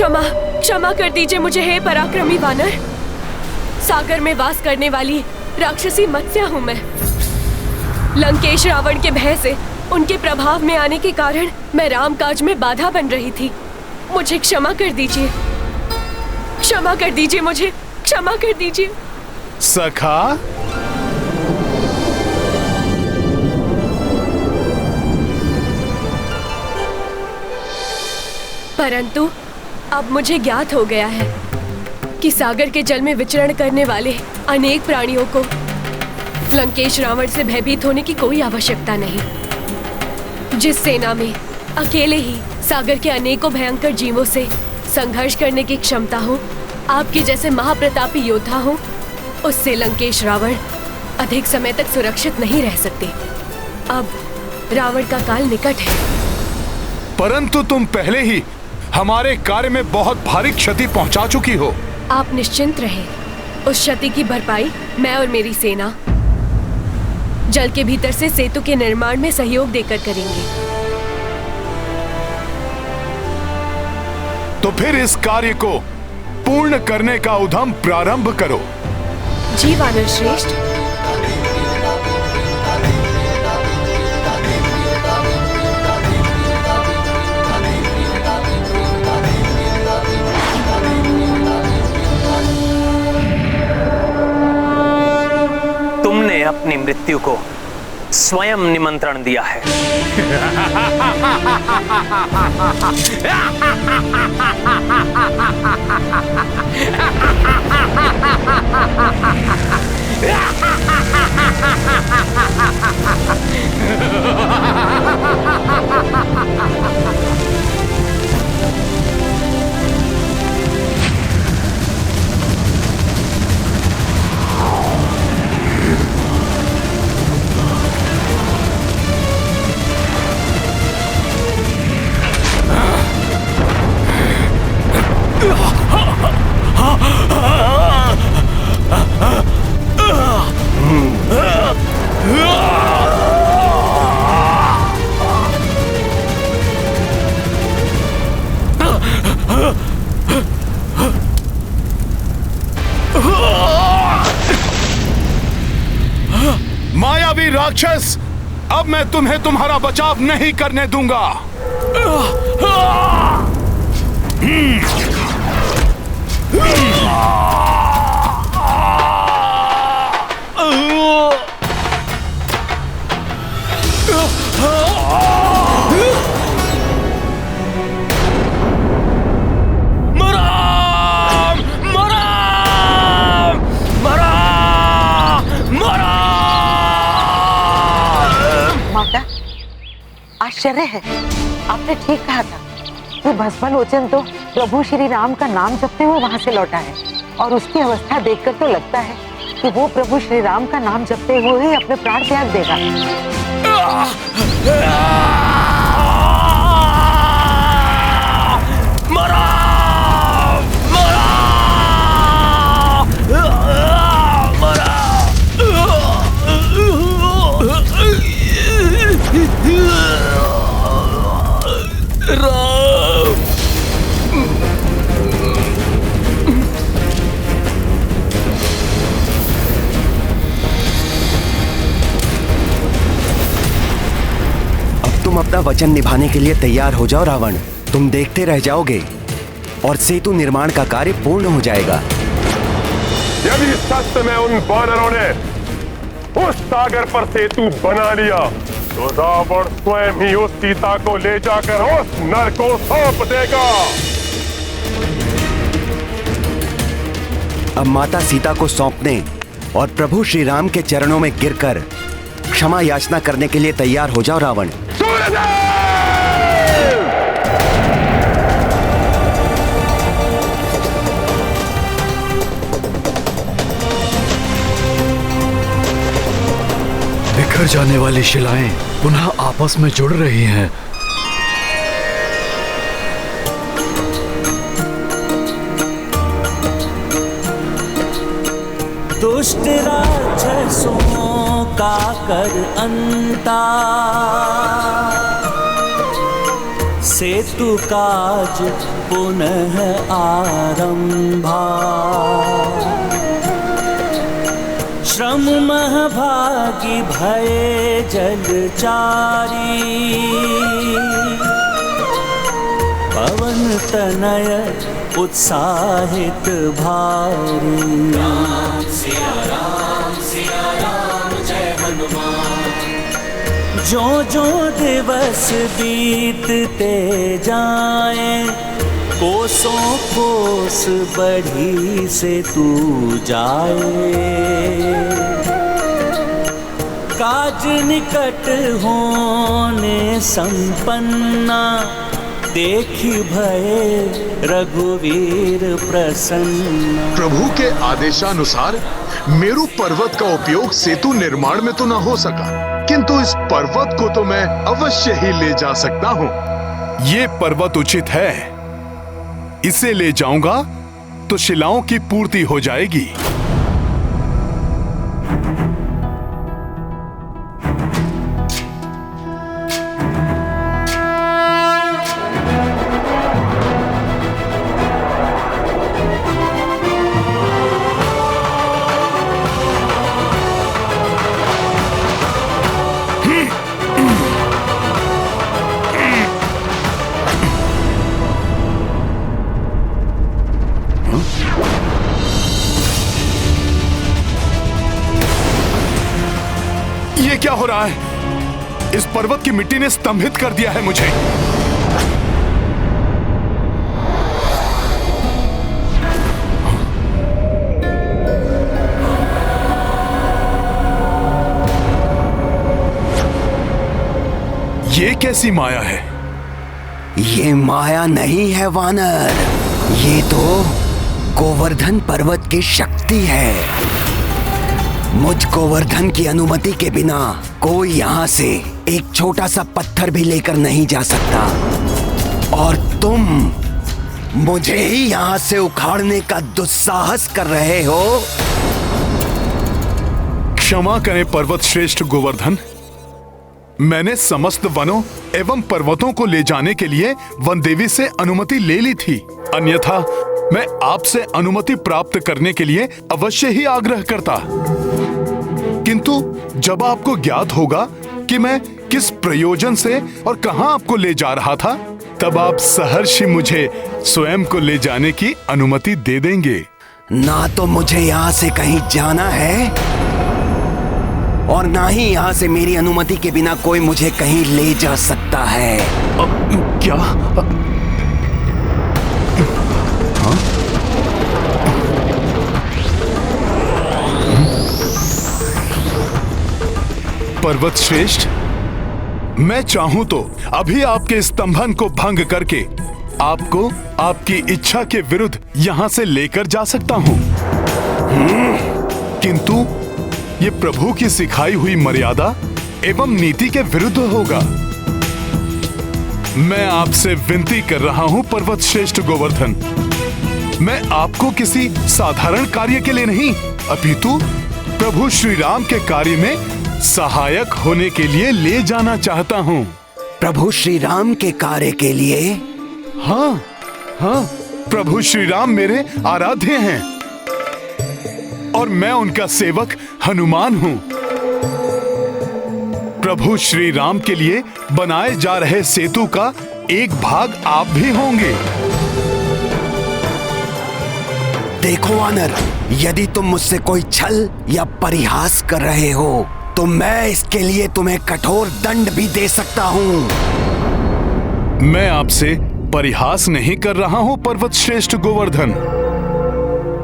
क्षमा कर दीजिए मुझे, हे पराक्रमी वानर। सागर में वास करने वाली राक्षसी मत्स्या हूँ मैं। लंकेश रावण के भय से उनके प्रभाव में आने के कारण मैं रामकाज में बाधा बन रही थी। मुझे क्षमा कर दीजिए, क्षमा कर दीजिए, मुझे क्षमा कर दीजिए। सखा, परंतु अब मुझे ज्ञात हो गया है कि सागर के जल में विचरण करने वाले अनेक प्राणियों को लंकेश रावण से भयभीत होने की कोई आवश्यकता नहीं। जिस सेना में अकेले ही सागर के अनेकों भयंकर जीवों से संघर्ष करने की क्षमता हो, आपके जैसे महाप्रतापी योद्धा हो, उससे लंकेश रावण अधिक समय तक सुरक्षित नहीं रह सकते। अब रावण का काल निकट है। परंतु तुम पहले ही हमारे कार्य में बहुत भारी क्षति पहुंचा चुकी हो। आप निश्चिंत रहें, उस क्षति की भरपाई मैं और मेरी सेना जल के भीतर से सेतु के निर्माण में सहयोग देकर करेंगे। तो फिर इस कार्य को पूर्ण करने का उद्यम प्रारंभ करो। जी वानर श्रेष्ठ। तुमने अपनी मृत्यु को स्वयं निमंत्रण दिया है। मायावी राक्षस, अब मैं तुम्हें तुम्हारा बचाव नहीं करने दूंगा। आश्चर्य है, आपने ठीक कहा था कि भस्मलोचन तो प्रभु श्री राम का नाम जपते हुए वहां से लौटा है, और उसकी अवस्था देखकर तो लगता है कि वो प्रभु श्री राम का नाम जपते हुए ही अपने प्राण त्याग देगा। तुम अपना वचन निभाने के लिए तैयार हो जाओ रावण। तुम देखते रह जाओगे और सेतु निर्माण का कार्य पूर्ण हो जाएगा। यदि सच में उन वानरों ने उस सागर पर सेतु बना लिया तो रावण स्वयं ही उस सीता को ले जाकर उस नर को सौंप देगा। अब माता सीता को सौंपने और प्रभु श्री राम के चरणों में गिरकर क्षमा याचना करने के लिए तैयार हो जाओ रावण। बिखर जाने वाली शिलाएं पुनः आपस में जुड़ रही हैं। दुष्ट राक्षसों का कर अंता, सेतु काज पुनः आरंभा। श्रम महभागी भये जलचारी, पवन तनय उत्साहित भारी। राम सिया राम जय हनुमान। जो दिवस बीतते जाए, कोसों कोस बढ़ी से तू जाए। काज निकट होने संपन्ना, देखी भये रघुवीर प्रसन्न। प्रभु के आदेशानुसार मेरु पर्वत का उपयोग सेतु निर्माण में तो न हो सका, किंतु इस पर्वत को तो मैं अवश्य ही ले जा सकता हूँ। ये पर्वत उचित है, इसे ले जाऊंगा तो शिलाओं की पूर्ति हो जाएगी। ये क्या हो रहा है? इस पर्वत की मिट्टी ने स्तंभित कर दिया है मुझे। ये कैसी माया है? ये माया नहीं है वानर, ये तो गोवर्धन पर्वत की शक्ति है। मुझ गोवर्धन की अनुमति के बिना कोई यहाँ से एक छोटा सा पत्थर भी लेकर नहीं जा सकता, और तुम मुझे ही यहाँ से उखाड़ने का दुस्साहस कर रहे हो। क्षमा करें पर्वत श्रेष्ठ गोवर्धन, मैंने समस्त वनों एवं पर्वतों को ले जाने के लिए वन देवी से अनुमति ले ली थी, अन्यथा मैं आपसे अनुमति प्राप्त करने के लिए अवश्य ही आग्रह करता। किंतु जब आपको ज्ञात होगा कि मैं किस प्रयोजन से और कहां आपको ले जा रहा था, तब आप सहर्षि मुझे स्वयं को ले जाने की अनुमति दे देंगे। ना तो मुझे यहाँ से कहीं जाना है, और ना ही यहाँ से मेरी अनुमति के बिना कोई मुझे कहीं ले जा सकता है। क्या? पर्वत श्रेष्ठ, मैं चाहूं तो अभी आपके स्तंभन को भंग करके आपको आपकी इच्छा के विरुद्ध यहां से लेकर जा सकता हूं, किंतु ये प्रभु की सिखाई हुई मर्यादा एवं नीति के विरुद्ध होगा। मैं आपसे विनती कर रहा हूं पर्वत श्रेष्ठ गोवर्धन, मैं आपको किसी साधारण कार्य के लिए नहीं, अपितु प्रभु श्री राम के कार्य में सहायक होने के लिए ले जाना चाहता हूँ। प्रभु श्री राम के कार्य के लिए? हाँ, प्रभु श्री राम मेरे आराध्य हैं और मैं उनका सेवक हनुमान हूँ। प्रभु श्री राम के लिए बनाए जा रहे सेतु का एक भाग आप भी होंगे। देखो वानर, यदि तुम मुझसे कोई छल या परिहास कर रहे हो तो मैं इसके लिए तुम्हें कठोर दंड भी दे सकता हूँ। मैं आपसे परिहास नहीं कर रहा हूँ पर्वत श्रेष्ठ गोवर्धन।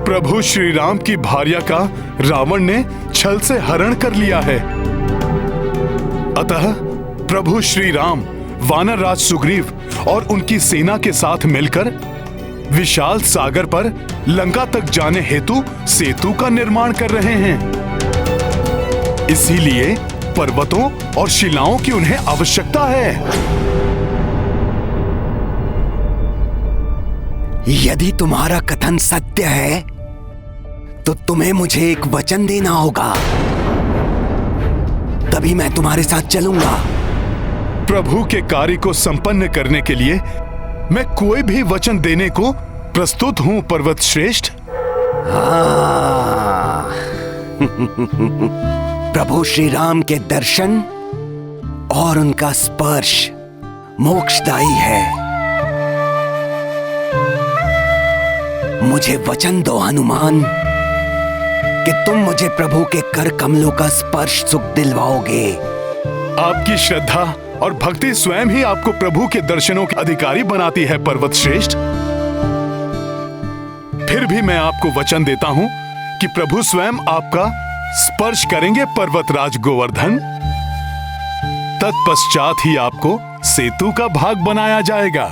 प्रभु श्री राम की भार्या का रावण ने छल से हरण कर लिया है, अतः प्रभु श्री राम वानर राज सुग्रीव और उनकी सेना के साथ मिलकर विशाल सागर पर लंका तक जाने हेतु सेतु का निर्माण कर रहे हैं। इसीलिए पर्वतों और शिलाओं की उन्हें आवश्यकता है। यदि तुम्हारा कथन सत्य है तो तुम्हें मुझे एक वचन देना होगा, तभी मैं तुम्हारे साथ चलूंगा। प्रभु के कार्य को संपन्न करने के लिए मैं कोई भी वचन देने को प्रस्तुत हूँ पर्वत श्रेष्ठ। प्रभु श्री राम के दर्शन और उनका स्पर्श मोक्षदायी है। मुझे वचन दो हनुमान कि तुम मुझे प्रभु के कर कमलों का स्पर्श सुख दिलवाओगे। आपकी श्रद्धा और भक्ति स्वयं ही आपको प्रभु के दर्शनों के अधिकारी बनाती है पर्वत श्रेष्ठ। फिर भी मैं आपको वचन देता हूं कि प्रभु स्वयं आपका स्पर्श करेंगे पर्वतराज गोवर्धन। तत्पश्चात ही आपको सेतु का भाग बनाया जाएगा।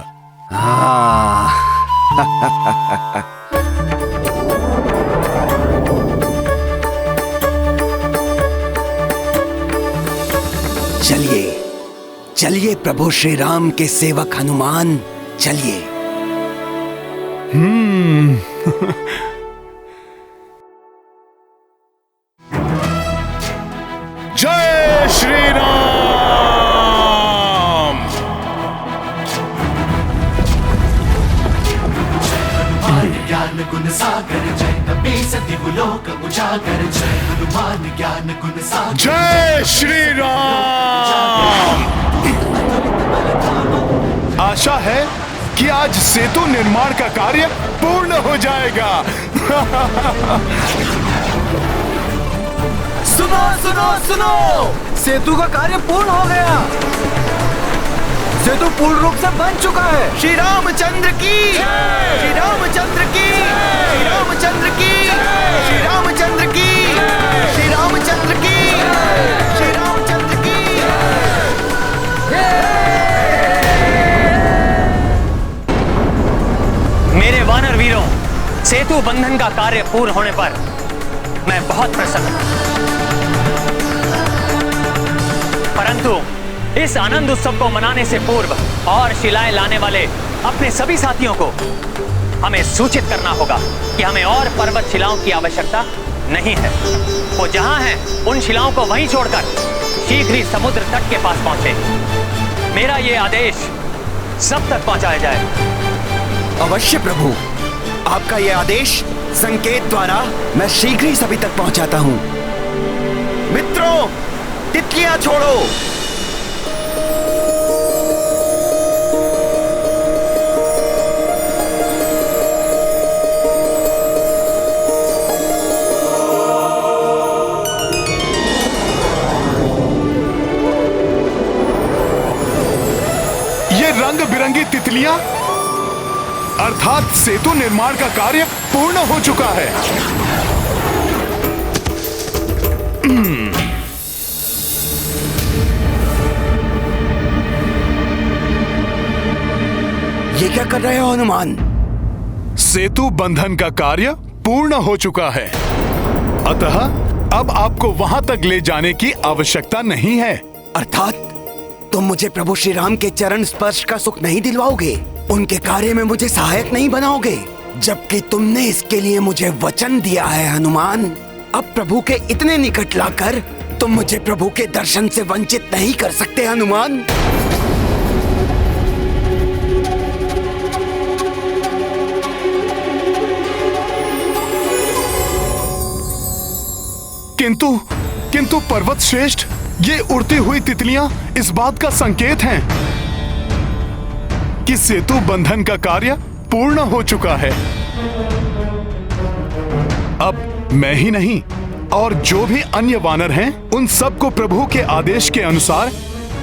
चलिए चलिए प्रभु श्री राम के सेवक हनुमान, चलिए। जय श्री राम। ज्ञान गुण सागर जय कपीस दिवलोक उजागर, जय हनुमान ज्ञान गुण सागर। जय श्री राम। आशा है कि आज सेतु निर्माण का कार्य पूर्ण हो जाएगा। सुनो सुनो सुनो, सेतु का कार्य पूर्ण हो गया। सेतु पूर्ण रूप से बन चुका है। श्री रामचंद्र की, श्री रामचंद्र की, श्री रामचंद्र की, श्री रामचंद्र की, श्री रामचंद्र की, श्री रामचंद्र की। मेरे वानर वीरों, सेतु बंधन का कार्य पूर्ण होने पर मैं बहुत प्रसन्न हूं। परंतु इस आनंद उत्सव को मनाने से पूर्व और शिलाएं लाने वाले अपने सभी साथियों को हमें सूचित करना होगा कि हमें और पर्वत शिलाओं की आवश्यकता नहीं है। वो जहां हैं उन शिलाओं को वहीं छोड़कर शीघ्र ही समुद्र तट के पास पहुंचे। मेरा ये आदेश सब तक पहुंचाया जाए। अवश्य प्रभु, आपका यह आदेश संकेत द्वारा मैं शीघ्र ही सभी तक पहुंचाता हूं। मित्रों, तितलियां छोड़ो। ये रंग बिरंगी तितलियां अर्थात सेतु निर्माण का कार्य पूर्ण हो चुका है। ये क्या कर रहे हो हनुमान? सेतु बंधन का कार्य पूर्ण हो चुका है, अतः अब आपको वहां तक ले जाने की आवश्यकता नहीं है। अर्थात तुम मुझे प्रभु श्री राम के चरण स्पर्श का सुख नहीं दिलवाओगे, उनके कार्य में मुझे सहायक नहीं बनाओगे, जबकि तुमने इसके लिए मुझे वचन दिया है हनुमान। अब प्रभु के इतने निकट लाकर तुम मुझे प्रभु के दर्शन से वंचित नहीं कर सकते हनुमान। किंतु पर्वत श्रेष्ठ, ये उड़ती हुई तितलियां इस बात का संकेत हैं कि सेतु बंधन का कार्य पूर्ण हो चुका है। अब मैं ही नहीं और जो भी अन्य वानर हैं, उन सबको प्रभु के आदेश के अनुसार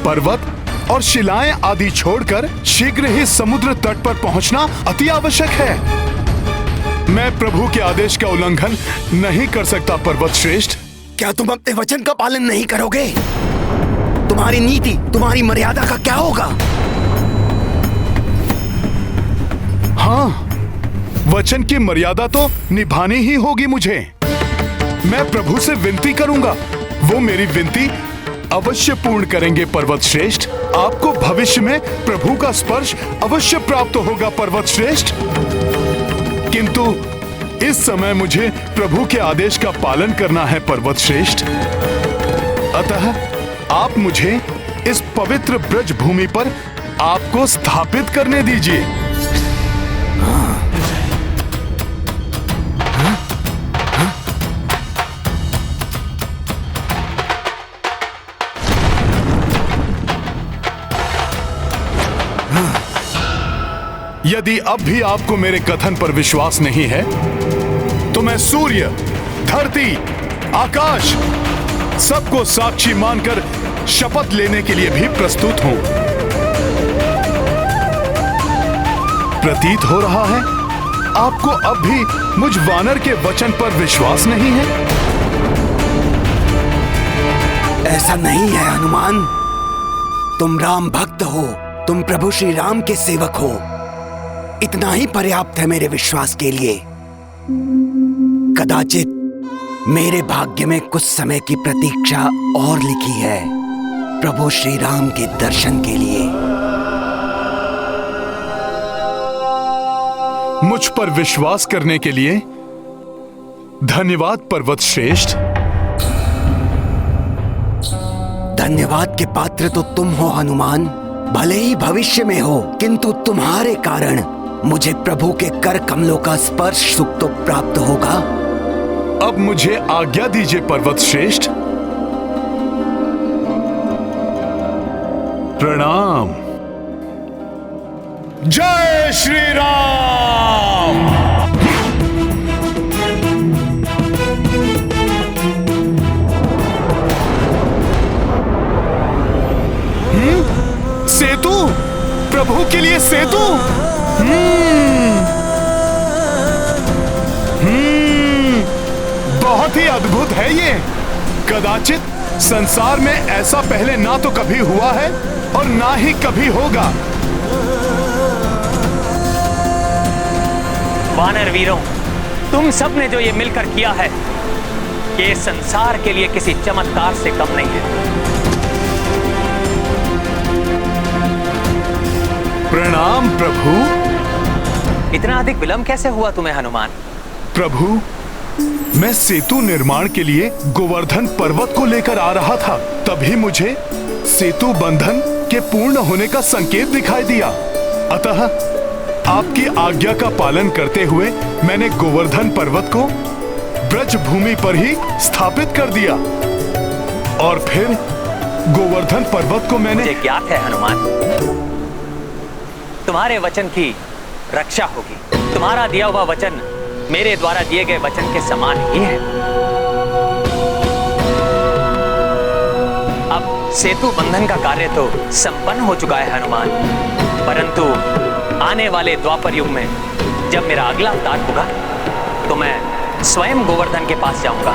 पर्वत और शिलाएं आदि छोड़कर शीघ्र ही समुद्र तट पर पहुंचना अति आवश्यक है। मैं प्रभु के आदेश का उल्लंघन नहीं कर सकता पर्वत श्रेष्ठ। क्या तुम अपने वचन का पालन नहीं करोगे? तुम्हारी नीति, तुम्हारी मर्यादा का क्या होगा? हाँ, वचन की मर्यादा तो निभानी ही होगी मुझे। मैं प्रभु से विनती करूंगा, वो मेरी विनती अवश्य पूर्ण करेंगे पर्वत श्रेष्ठ। आपको भविष्य में प्रभु का स्पर्श अवश्य प्राप्त होगा पर्वत श्रेष्ठ। किंतु इस समय मुझे प्रभु के आदेश का पालन करना है पर्वत श्रेष्ठ। अतः आप मुझे इस पवित्र ब्रज भूमि पर आपको स्थापित करने दीजिए। यदि अब भी आपको मेरे कथन पर विश्वास नहीं है तो मैं सूर्य, धरती, आकाश सबको साक्षी मानकर शपथ लेने के लिए भी प्रस्तुत हूं। प्रतीत हो रहा है आपको अब भी मुझ वानर के वचन पर विश्वास नहीं है। ऐसा नहीं है हनुमान। तुम राम भक्त हो, तुम प्रभु श्री राम के सेवक हो। इतना ही पर्याप्त है मेरे विश्वास के लिए। कदाचित मेरे भाग्य में कुछ समय की प्रतीक्षा और लिखी है प्रभु श्री राम के दर्शन के लिए। मुझ पर विश्वास करने के लिए धन्यवाद पर्वत श्रेष्ठ। धन्यवाद के पात्र तो तुम हो हनुमान, भले ही भविष्य में हो, किंतु तुम्हारे कारण मुझे प्रभु के कर कमलों का स्पर्श सुख तो प्राप्त होगा। अब मुझे आज्ञा दीजिए पर्वत श्रेष्ठ। प्रणाम। जय श्री राम। सेतु, प्रभु के लिए सेतु। बहुत ही अद्भुत है ये। कदाचित संसार में ऐसा पहले ना तो कभी हुआ है और ना ही कभी होगा। वानर वीरों, तुम सब ने जो ये मिलकर किया है, ये संसार के लिए किसी चमत्कार से कम नहीं है। प्रणाम प्रभु। इतना अधिक विलंब कैसे हुआ तुम्हें हनुमान? प्रभु, मैं सेतु निर्माण के लिए गोवर्धन पर्वत को लेकर आ रहा था, तभी मुझे सेतु बंधन के पूर्ण होने का संकेत दिखाई दिया। अतः आपकी आज्ञा का पालन करते हुए मैंने गोवर्धन पर्वत को ब्रज भूमि पर ही स्थापित कर दिया और फिर गोवर्धन पर्वत को मैंने। मुझे ज्ञात है हनुमान, तुम्हारे वचन की रक्षा होगी। तुम्हारा दिया हुआ वचन मेरे द्वारा दिए गए वचन के समान ही है। अब सेतु बंधन का कार्य तो संपन्न हो चुका है हनुमान, परंतु आने वाले द्वापर युग में जब मेरा अगला अवतार होगा तो मैं स्वयं गोवर्धन के पास जाऊंगा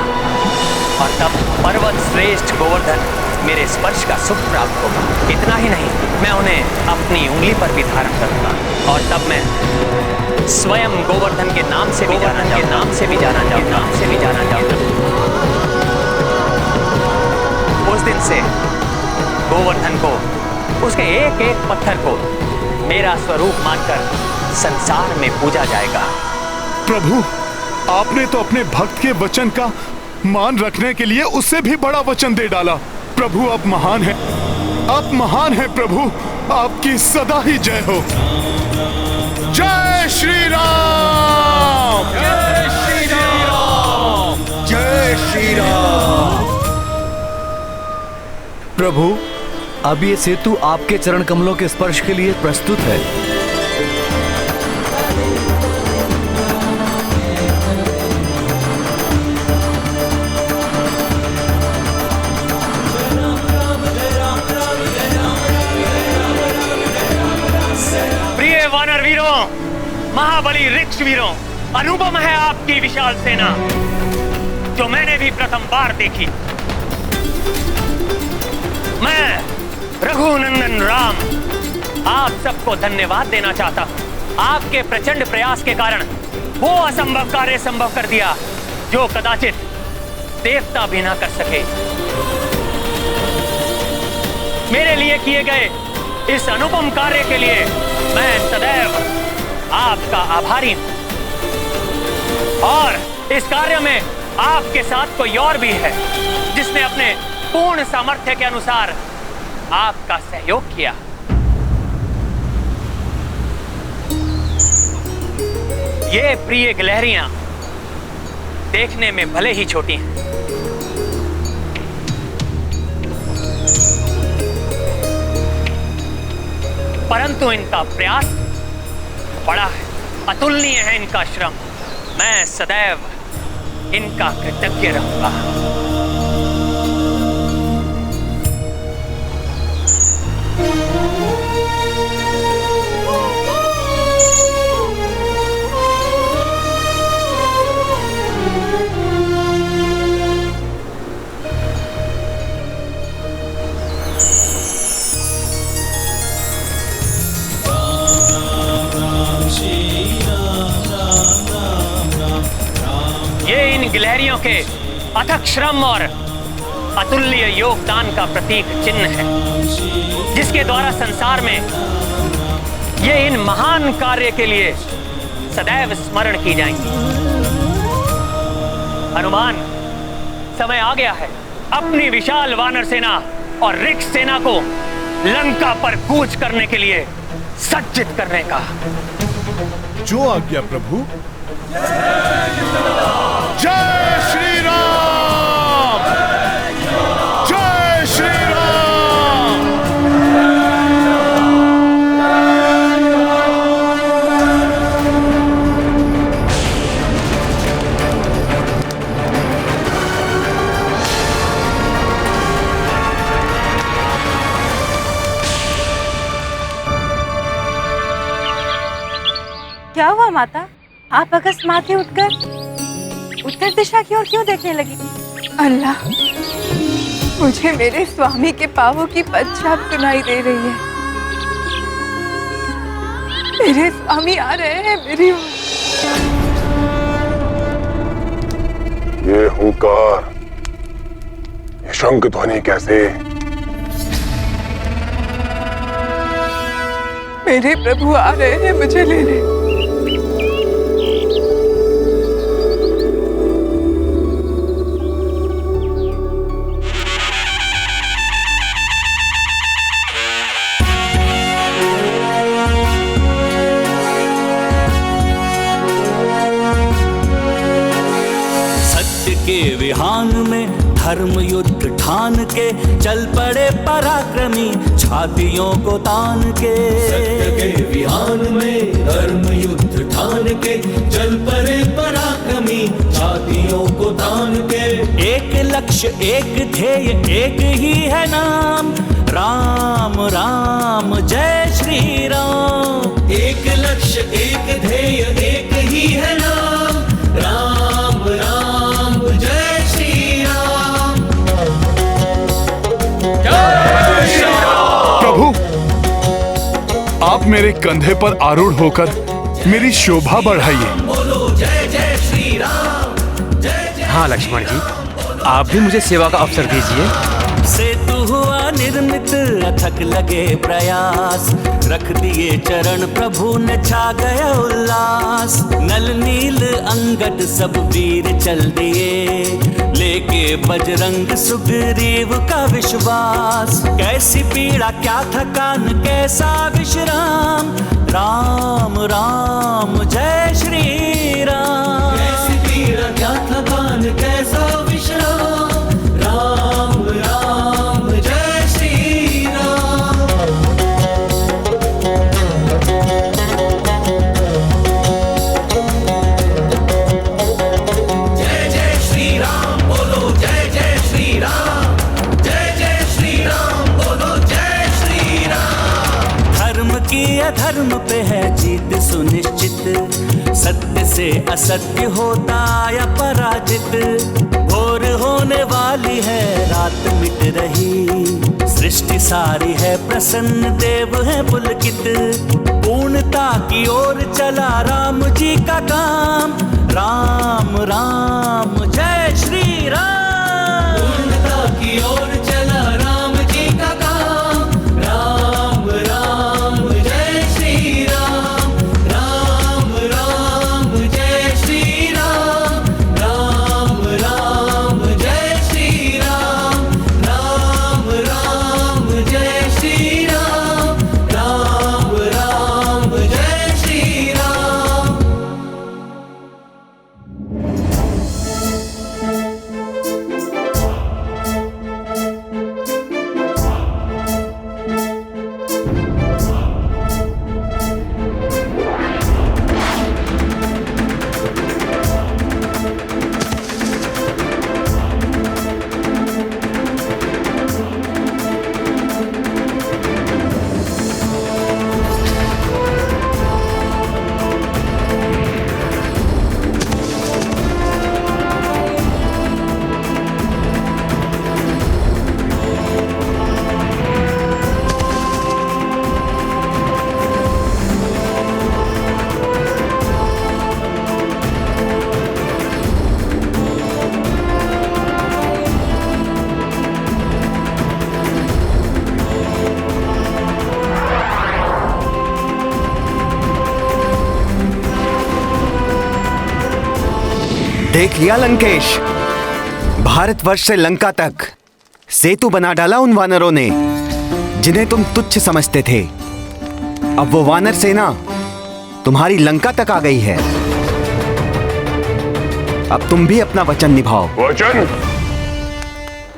और तब पर्वत श्रेष्ठ गोवर्धन मेरे स्पर्श का सुख प्राप्त होगा। इतना ही नहीं, मैं उन्हें अपनी उंगली पर भी धारण करूंगा और तब मैं स्वयं गोवर्धन के नाम से भी जाना जाऊंगा। उस दिन से गोवर्धन को, उसके एक एक पत्थर को मेरा स्वरूप मानकर संसार में पूजा जाएगा। प्रभु, आपने तो अपने भक्त के वचन का मान रखने के लिए उससे भी बड़ा वचन दे डाला। प्रभु, आप महान हैं, आप महान हैं प्रभु, आपकी सदा ही जय हो। जय श्री राम। जय श्री राम। जय श्री राम। प्रभु, अब ये सेतु आपके चरण कमलों के स्पर्श के लिए प्रस्तुत है। प्रिय वानर वीरों, महाबली ऋक्ष वीरों, अनुपम है आपकी विशाल सेना जो मैंने भी प्रथम बार देखी। मैं रघुनंदन राम आप सबको धन्यवाद देना चाहता हूं। आपके प्रचंड प्रयास के कारण वो असंभव कार्य संभव कर दिया जो कदाचित देवता भी ना कर सके। मेरे लिए किए गए इस अनुपम कार्य के लिए मैं सदैव आपका आभारी हूं और इस कार्य में आपके साथ कोई और भी है जिसने अपने पूर्ण सामर्थ्य के अनुसार आपका सहयोग किया। ये प्रिय गिलहरियां देखने में भले ही छोटी हैं, परंतु इनका प्रयास बड़ा है, अतुलनीय है इनका श्रम। मैं सदैव इनका कृतज्ञ रहूंगा। ये इन गिलहरियों के अथक श्रम और अतुल्य योगदान का प्रतीक चिन्ह है, जिसके द्वारा संसार में ये इन महान कार्य के लिए सदैव स्मरण की जाएंगी। हनुमान, समय आ गया है अपनी विशाल वानर सेना और ऋक्ष सेना को लंका पर कूच करने के लिए सज्जित करने का। जो आज्ञा प्रभु। जय श्री राम, जय श्री राम। क्या हुआ माता? आप अकस्मात ही उठकर उत्तर दिशा की ओर क्यों देखने लगी? अल्लाह, मुझे मेरे स्वामी के पांवों की पदछाप सुनाई दे रही है। मेरे स्वामी आ रहे हैं मेरी ओर। ये हुंकार, ये शंख ध्वनि कैसे? मेरे प्रभु आ रहे हैं मुझे लेने। विहान में धर्म युद्ध ठान के चल पड़े पराक्रमी छातियों को तान के। सत्य के विहान में धर्म युद्ध ठान के चल पड़े पराक्रमी छातियों को तान के। एक लक्ष्य एक ध्येय एक ही है नाम, राम राम जय श्री राम। एक लक्ष्य एक ध्येय एक ही है नाम, राम राम जय श्री राम। जय श्री राम। प्रभु, आप मेरे कंधे पर आरूढ़ होकर मेरी शोभा बढ़ाइए। बोलो जय जय श्री राम, जय जय। हाँ लक्ष्मण जी, आप भी मुझे सेवा का अवसर दीजिए। सेतु हुआ निर्मित अथक लगे प्रयास, रख दिए चरण प्रभु ने छा गया उल्लास। नल नील अंगद सब वीर चल दिए, लेके बजरंग सुग्रीव का विश्वास। कैसी पीड़ा क्या थकान कैसा विश्राम, राम राम जय श्री राम। कैसी पीड़ा क्या थकान कैसा विश्राम, राम राम जय श्री राम। जय जय श्री राम बोलो, जय जय श्री राम, जय जय श्री राम बोलो, जय श्री राम। धर्म की अधर्म पे है जीत सुनिश्चित, सत्य से असत्य होता या पराजित। भोर होने वाली है रात मिट रही, सृष्टि सारी है प्रसन्न देव है पुलकित। पूर्णता की ओर चला राम जी का काम, राम राम जय श्री राम। पूर्णता की ओर चला राम जी का काम, राम राम जय श्री राम, राम राम जय श्री राम, राम राम जय श्री राम, राम राम जय देख लिया लंकेश, भारतवर्ष से लंका तक सेतु बना डाला उन वानरों ने जिन्हें तुम तुच्छ समझते थे। अब वो वानर सेना तुम्हारी लंका तक आ गई है। अब तुम भी अपना वचन निभाओ। वचन?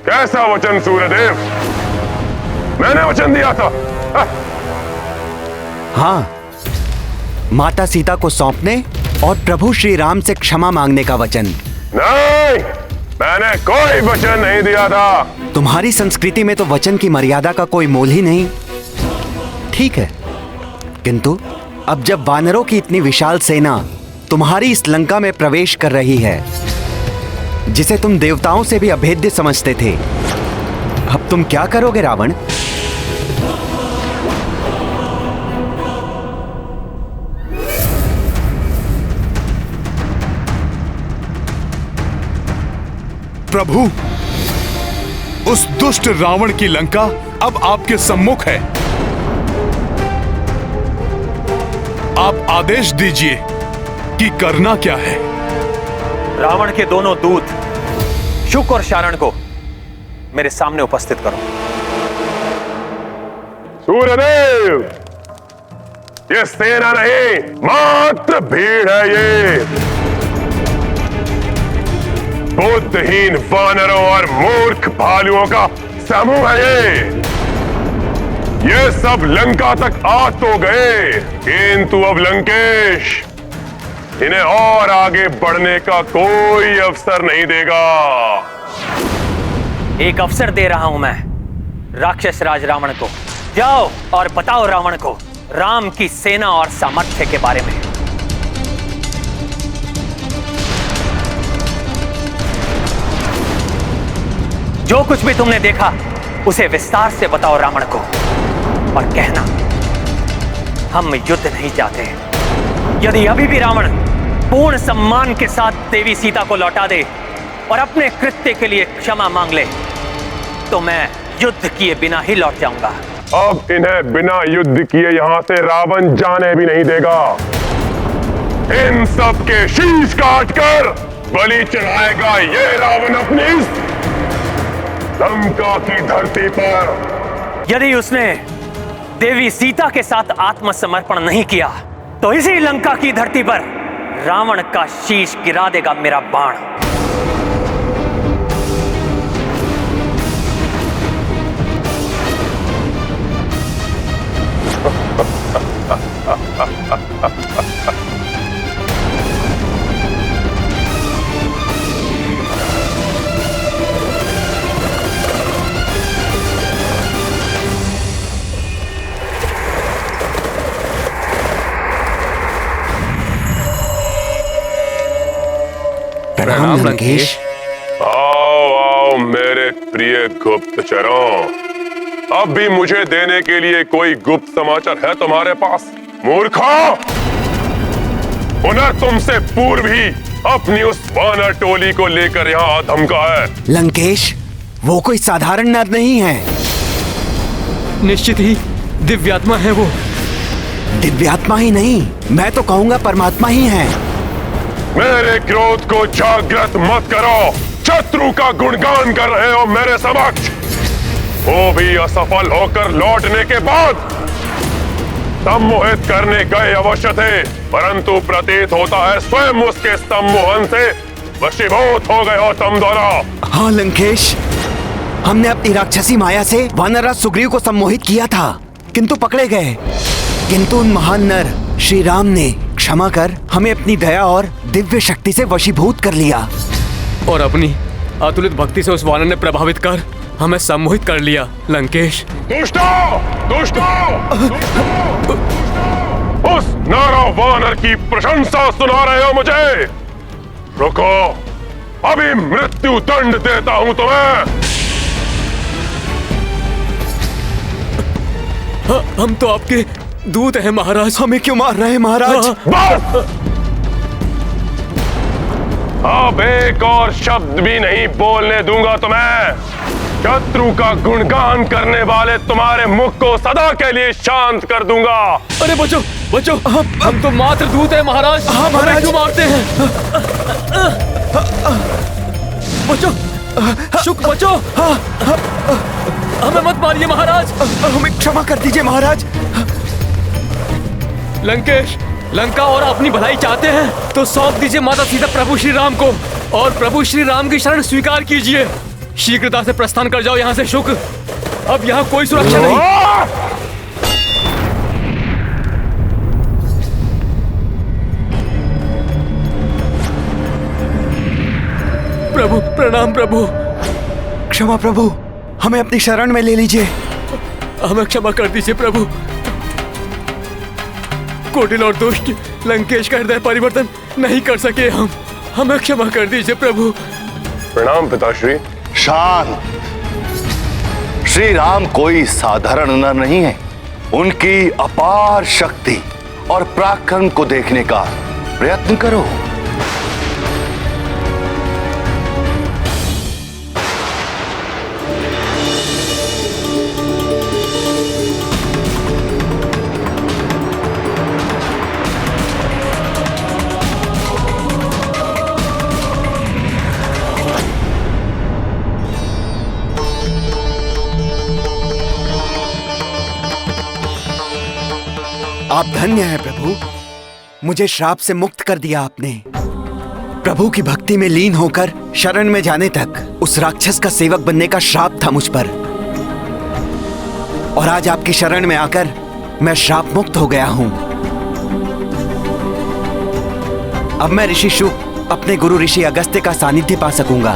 कैसा वचन सूर्यदेव? मैंने वचन दिया था। हाँ, माता सीता को सौंपने और प्रभु श्री राम से क्षमा मांगने का वचन। नहीं, मैंने कोई वचन नहीं दिया था। तुम्हारी संस्कृति में तो वचन की मर्यादा का कोई मोल ही नहीं। ठीक है, किंतु अब जब वानरों की इतनी विशाल सेना तुम्हारी इस लंका में प्रवेश कर रही है, जिसे तुम देवताओं से भी अभेद्य समझते थे, अब तुम क्या करोगे रावण? प्रभु, उस दुष्ट रावण की लंका अब आपके सम्मुख है। आप आदेश दीजिए कि करना क्या है। रावण के दोनों दूत शुक और शारण को मेरे सामने उपस्थित करो। सूर्यदेव, ये सेना नहीं, मात्र भीड़ है। ये बुद्धहीन वानरों और मूर्ख भालुओं का समूह है। ये सब लंका तक आ तो गए, किंतु अब लंकेश इन्हें और आगे बढ़ने का कोई अवसर नहीं देगा। एक अवसर दे रहा हूं मैं राक्षस राज रावण को। जाओ और बताओ रावण को राम की सेना और सामर्थ्य के बारे में। जो कुछ भी तुमने देखा उसे विस्तार से बताओ रावण को और कहना, हम युद्ध नहीं चाहते। यदि अभी भी रावण पूर्ण सम्मान के साथ देवी सीता को लौटा दे और अपने कृत्य के लिए क्षमा मांग ले, तो मैं युद्ध किए बिना ही लौट जाऊंगा। अब इन्हें बिना युद्ध किए यहां से रावण जाने भी नहीं देगा। इन सब के शीश काटकर बलि चढ़ाएगा ये रावण अपनी इस लंका की धरती पर। यदि उसने देवी सीता के साथ आत्मसमर्पण नहीं किया, तो इसी लंका की धरती पर रावण का शीश गिरा देगा मेरा बाण। प्रणाम लंकेश। आओ आओ मेरे प्रिय गुप्तचरों, अब भी मुझे देने के लिए कोई गुप्त समाचार है तुम्हारे पास? मूर्खों, उन्हें तुमसे पूर्व ही अपनी उस वानर टोली को लेकर यहाँ धमका है। लंकेश, वो कोई साधारण नर नहीं है। निश्चित ही दिव्यात्मा है वो। दिव्यात्मा ही नहीं, मैं तो कहूंगा परमात्मा ही है। मेरे क्रोध को जागृत मत करो। शत्रु का गुणगान कर रहे हो मेरे समक्ष, वो भी असफल होकर लौटने के बाद। सम्मोहित करने गए अवश्य थे, परंतु प्रतीत होता है स्वयं उसके सम्मोहन से वशीभूत हो गए हो तुम दोनों। हाँ लंकेश, हमने अपनी राक्षसी माया से वानरराज सुग्रीव को सम्मोहित किया था, किंतु पकड़े गए। किंतु उन महान नर श्री राम ने क्षमा कर हमें अपनी दया और दिव्य शक्ति से वशीभूत कर लिया और अपनी अतुलित भक्ति से उस वानर ने प्रभावित कर हमें सम्मोहित कर लिया। लंकेश, दुष्टों, दुष्टों, उस नर और वानर की प्रशंसा सुना रहे हो मुझे? रुको, अभी मृत्यु दंड देता हूं तुम्हें। हम तो आपके दूत हैं महाराज। हमें क्यों मार रहे हैं महाराज? बस, अब एक और शब्द भी नहीं बोलने दूंगा तुम्हें। शत्रु का गुणगान करने वाले तुम्हारे मुख को सदा के लिए शांत कर दूंगा। अरे बचो बचो, हम तो मात्र दूत हैं महाराज। हाँ महाराज, क्यों मारते हैं? बचो, शुक बचो। हमें मत मारिए महाराज। हमें क्षमा कर दीजिए महाराज। लंकेश, लंका और अपनी भलाई चाहते हैं तो सौंप दीजिए माता सीता प्रभु श्री राम को और प्रभु श्री राम की शरण स्वीकार कीजिए। शीघ्रता से प्रस्थान कर जाओ यहाँ से शुक। अब यहाँ कोई सुरक्षा नहीं। प्रभु, प्रणाम प्रभु। क्षमा प्रभु, हमें अपनी शरण में ले लीजिए। हमें क्षमा कर दीजिए प्रभु। कोटिल और दुष्ट लंकेश का हृदय परिवर्तन नहीं कर सके हम। हमें क्षमा कर दीजिए प्रभु। प्रणाम पिताश्री। शांत। श्री राम कोई साधारण नर नहीं है। उनकी अपार शक्ति और पराक्रम को देखने का प्रयत्न करो। आप धन्य हैं प्रभु, मुझे श्राप से मुक्त कर दिया आपने। प्रभु की भक्ति में लीन होकर शरण में जाने तक उस राक्षस का सेवक बनने का श्राप था मुझ पर, और आज आपकी शरण में आकर मैं श्राप मुक्त हो गया हूं। अब मैं ऋषि शुक अपने गुरु ऋषि अगस्त्य का सानिध्य पा सकूंगा।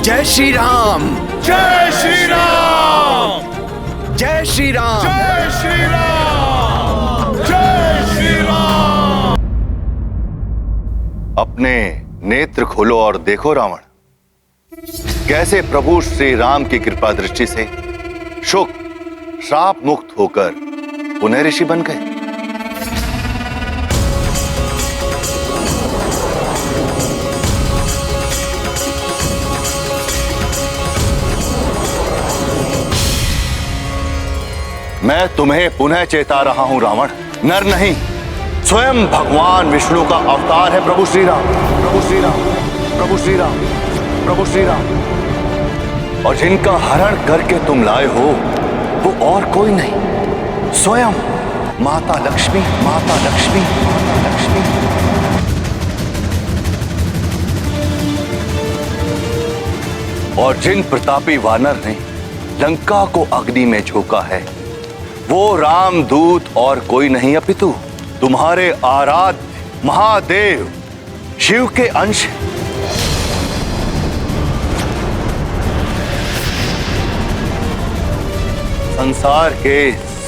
जय श्री राम। जय श्री राम। जय श्री राम। जय श्री राम। जय श्री राम। अपने नेत्र खोलो और देखो रावण, कैसे प्रभु श्री राम की कृपा दृष्टि से शुक श्राप मुक्त होकर पुनः ऋषि बन गए। मैं तुम्हें पुनः चेता रहा हूं रावण, नर नहीं स्वयं भगवान विष्णु का अवतार है प्रभु श्री राम। प्रभु श्री राम, प्रभु श्री राम, प्रभु श्री राम। और जिनका हरण करके तुम लाए हो वो और कोई नहीं, स्वयं माता लक्ष्मी, माता लक्ष्मी, माता लक्ष्मी। और जिन प्रतापी वानर ने लंका को अग्नि में झोंका है वो रामदूत और कोई नहीं अपितु तुम्हारे आराध्य महादेव शिव के अंश। संसार के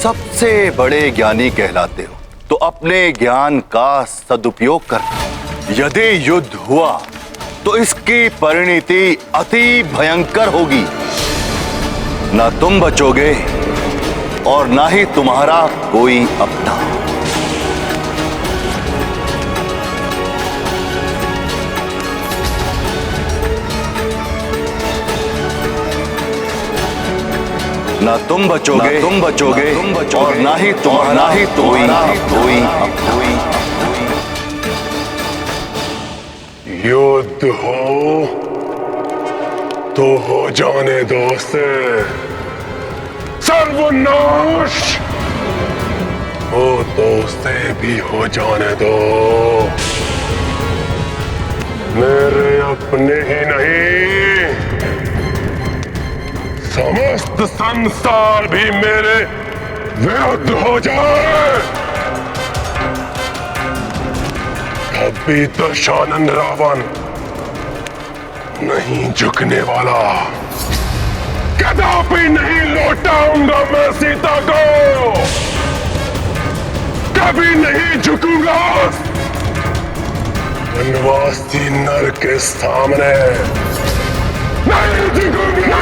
सबसे बड़े ज्ञानी कहलाते हो तो अपने ज्ञान का सदुपयोग कर। यदि युद्ध हुआ तो इसकी परिणति अति भयंकर होगी। ना तुम बचोगे और ना ही तुम्हारा कोई अपना। ना तुम बचोगे, और ना ही तुम्हारा कोई अपना। युद्ध हो तो हो जाने दो से सर्वनाश, हो तो उसे भी हो जाने दो। मेरे अपने ही नहीं, समस्त संसार भी मेरे विरुद्ध हो जाए तब भी दशानन रावण नहीं झुकने वाला। कदापि नहीं लौटाऊंगा मैं सीता को, कभी नहीं झुकूंगा वनवासी नर के सामने, नहीं झुकूंगा।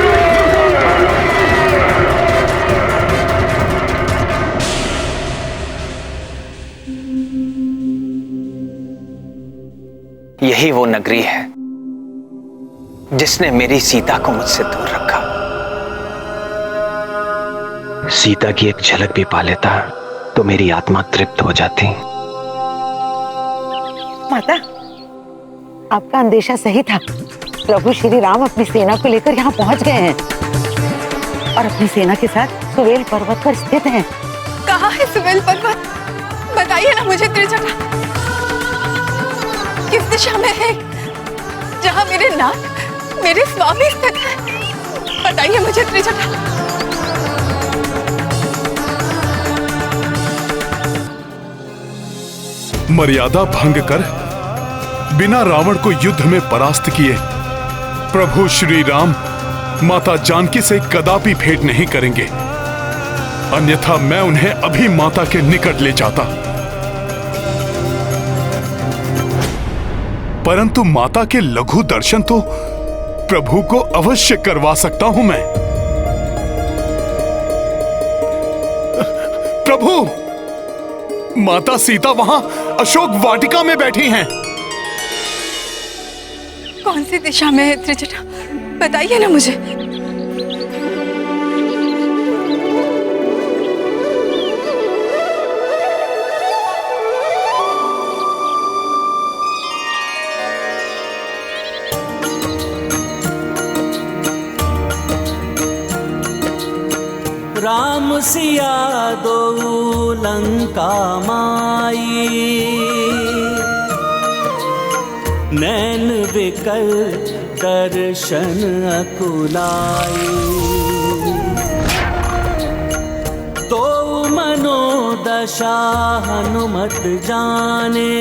यही वो नगरी है जिसने मेरी सीता को मुझसे दूर रखा। सीता की एक झलक भी पा लेता तो मेरी आत्मा तृप्त हो जाती। माता, आपका अंदेशा सही था। प्रभु श्री राम अपनी सेना को लेकर यहाँ पहुँच गए हैं और अपनी सेना के साथ सुवेल पर्वत पर स्थित हैं। कहाँ है सुवेल पर्वत? बताइए ना मुझे त्रिजटा। किस दिशा में है? जहाँ मेरे नाथ, मेरे स्वामी स्थित है। बताइए मुझे त्रिजटा। मर्यादा भंग कर बिना रावण को युद्ध में परास्त किए प्रभु श्री राम माता जानकी से कदापि भेंट नहीं करेंगे, अन्यथा मैं उन्हें अभी माता के निकट ले जाता। परंतु माता के लघु दर्शन तो प्रभु को अवश्य करवा सकता हूं मैं। प्रभु, माता सीता वहां अशोक वाटिका में बैठी हैं। कौन सी दिशा में है त्रिजटा? बताइए ना मुझे। राम सिया दो लंका माई, नैन बिकल दर्शन अकुलाई। तो मनोदशा हनुमत जाने,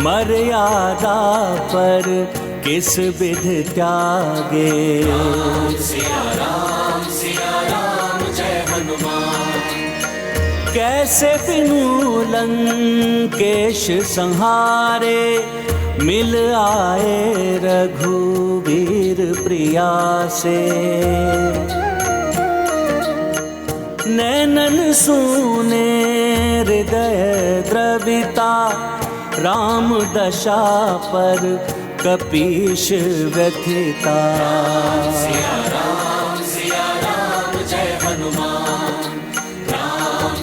मर्यादा पर किस विध त्यागे। सिया राम जय हनुमान। कैसे बिनु लंकेश संहारे, मिल आए रघुवीर प्रिया से। नैनन सूने हृदय द्रविता, राम दशा पर कपीश व्यथिता। सिया राम जय हनुमान।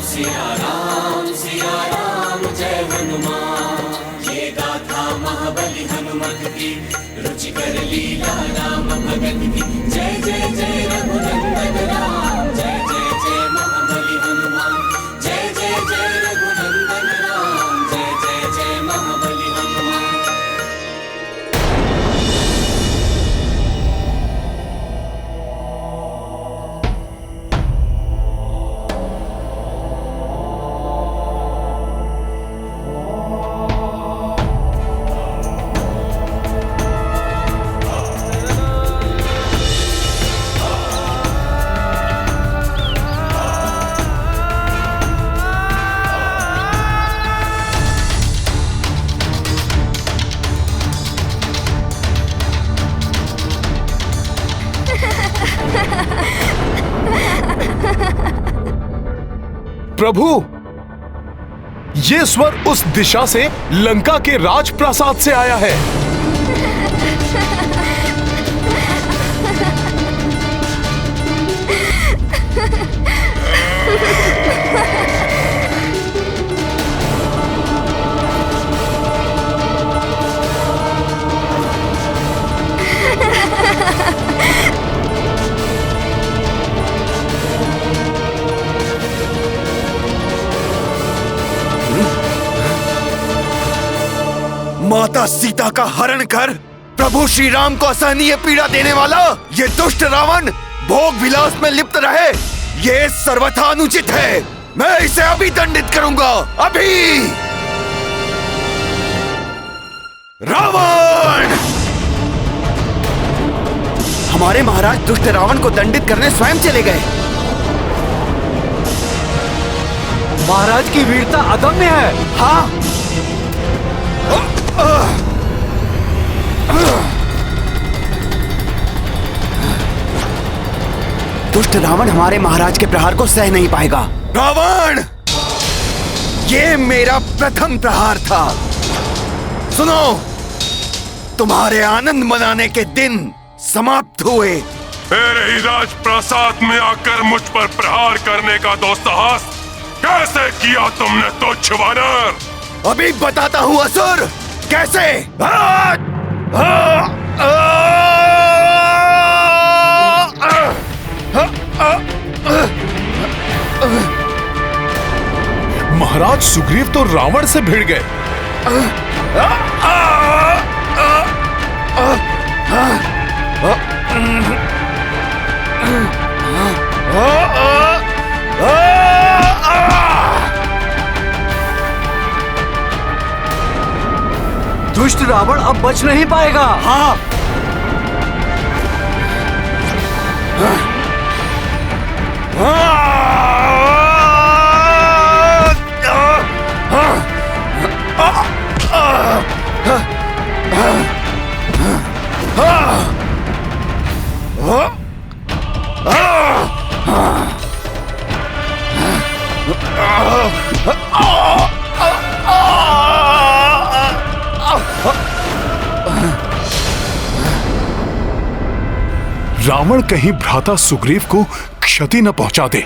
सिया राम जय हनुमान। ये गाथा महाबली हनुमत की, रुचि कर लीला राम भगत की। जय जय जय रघुनंदन राम, जय जय जय महाबली हनुमान। जय जय जय रघुनंदन राम, जय जय जय महाबली हनुमान। प्रभु, ये स्वर उस दिशा से लंका के राजप्रासाद से आया है। माता सीता का हरण कर प्रभु श्री राम को असहनीय पीड़ा देने वाला ये दुष्ट रावण भोग विलास में लिप्त रहे, ये सर्वथा अनुचित है। मैं इसे अभी दंडित करूंगा, अभी। रावण! हमारे महाराज दुष्ट रावण को दंडित करने स्वयं चले गए। महाराज की वीरता अदम्य है। हाँ, दुष्ट रावण हमारे महाराज के प्रहार को सह नहीं पाएगा। रावण, ये मेरा प्रथम प्रहार था। सुनो, तुम्हारे आनंद मनाने के दिन समाप्त हुए। मेरे ही राजप्रासाद में आकर मुझ पर प्रहार करने का दुस्साहस कैसे किया तुमने तुच्छ वानर? अभी बताता हूँ असुर, कैसे। महाराज सुग्रीव तो रावण से भिड़ गए। दुष्ट रावण अब बच नहीं पाएगा। हाँ। रावण कहीं भ्राता सुग्रीव को क्षति न पहुंचा दे।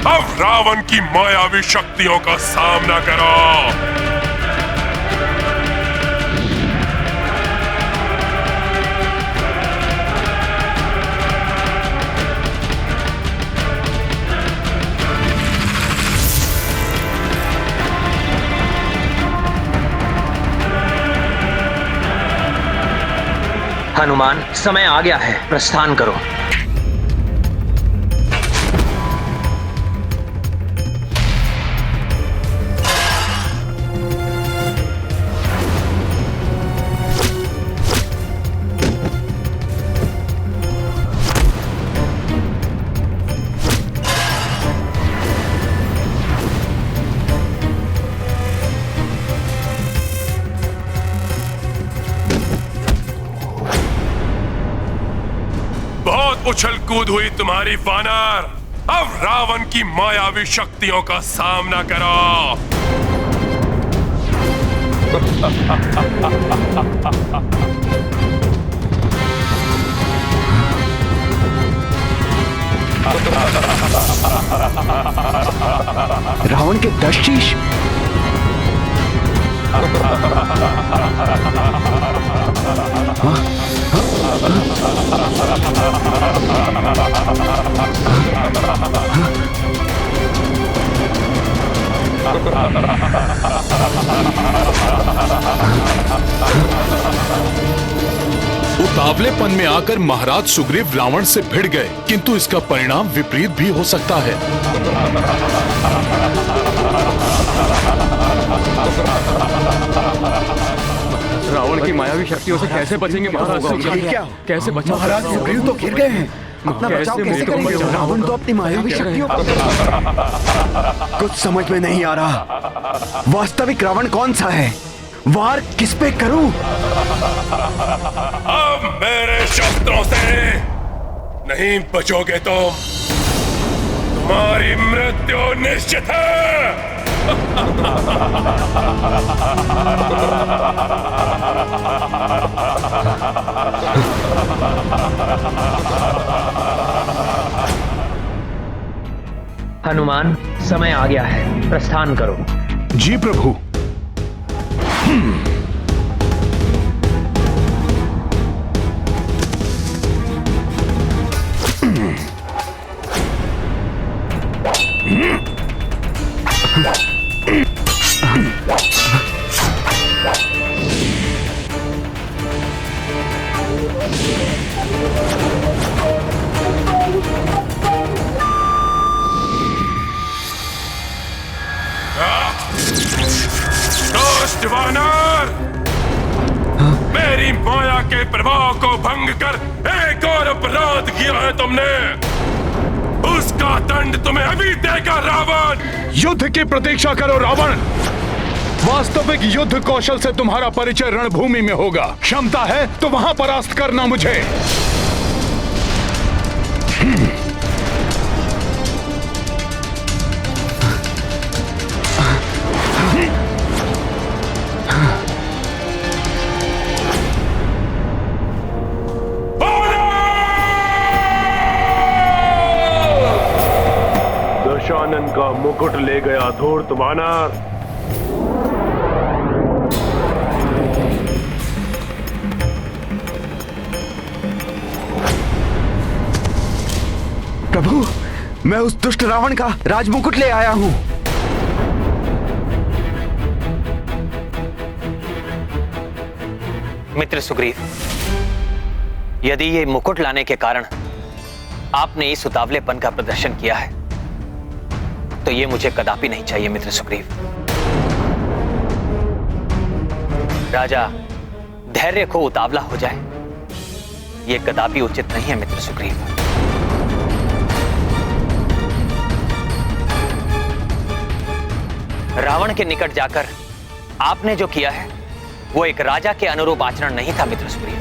अब रावण की मायावी शक्तियों का सामना करो। हनुमान, समय आ गया है, प्रस्थान करो। उछल कूद हुई तुम्हारी वानर। अब रावण की मायावी शक्तियों का सामना करो। रावण के 10 शीश। उतावलेपन में आकर महाराज सुग्रीव रावण से भिड़ गए, किंतु इसका परिणाम विपरीत भी हो सकता है। रावण की मायावी शक्तियों से कैसे बचेंगे महाराज सुग्रीव? कैसे बचा? महाराज सुग्रीव तो घिर गए हैं, अपना बचाव कैसे करेंगे? रावण तो अपनी मायावी शक्तियों कुछ समझ में नहीं आ रहा। वास्तविक रावण कौन सा है? वार किस पे करूं? अब मेरे शस्त्रों से नहीं बचोगे तुम। तुम्हारी मृत्यु निश्चित है। हनुमान, समय आ गया है, प्रस्थान करो। जी प्रभु। दुष्ट वानर, मेरी माया के प्रभाव को भंग कर एक और अपराध किया है तुमने। उसका दंड तुम्हें अभी देगा रावण। युद्ध की प्रतीक्षा करो रावण। वास्तविक युद्ध कौशल से तुम्हारा परिचय रणभूमि में होगा। क्षमता है तो वहां परास्त करना मुझे। दशानन का मुकुट ले गया धूर्त वानर। प्रभु, मैं उस दुष्ट रावण का राजमुकुट ले आया हूं। मित्र सुग्रीव, यदि ये मुकुट लाने के कारण आपने इस उतावलेपन का प्रदर्शन किया है तो ये मुझे कदापि नहीं चाहिए। मित्र सुग्रीव, राजा धैर्य को उतावला हो जाए, ये कदापि उचित नहीं है। मित्र सुग्रीव, रावण के निकट जाकर आपने जो किया है वो एक राजा के अनुरूप आचरण नहीं था। मित्र सुग्रीव,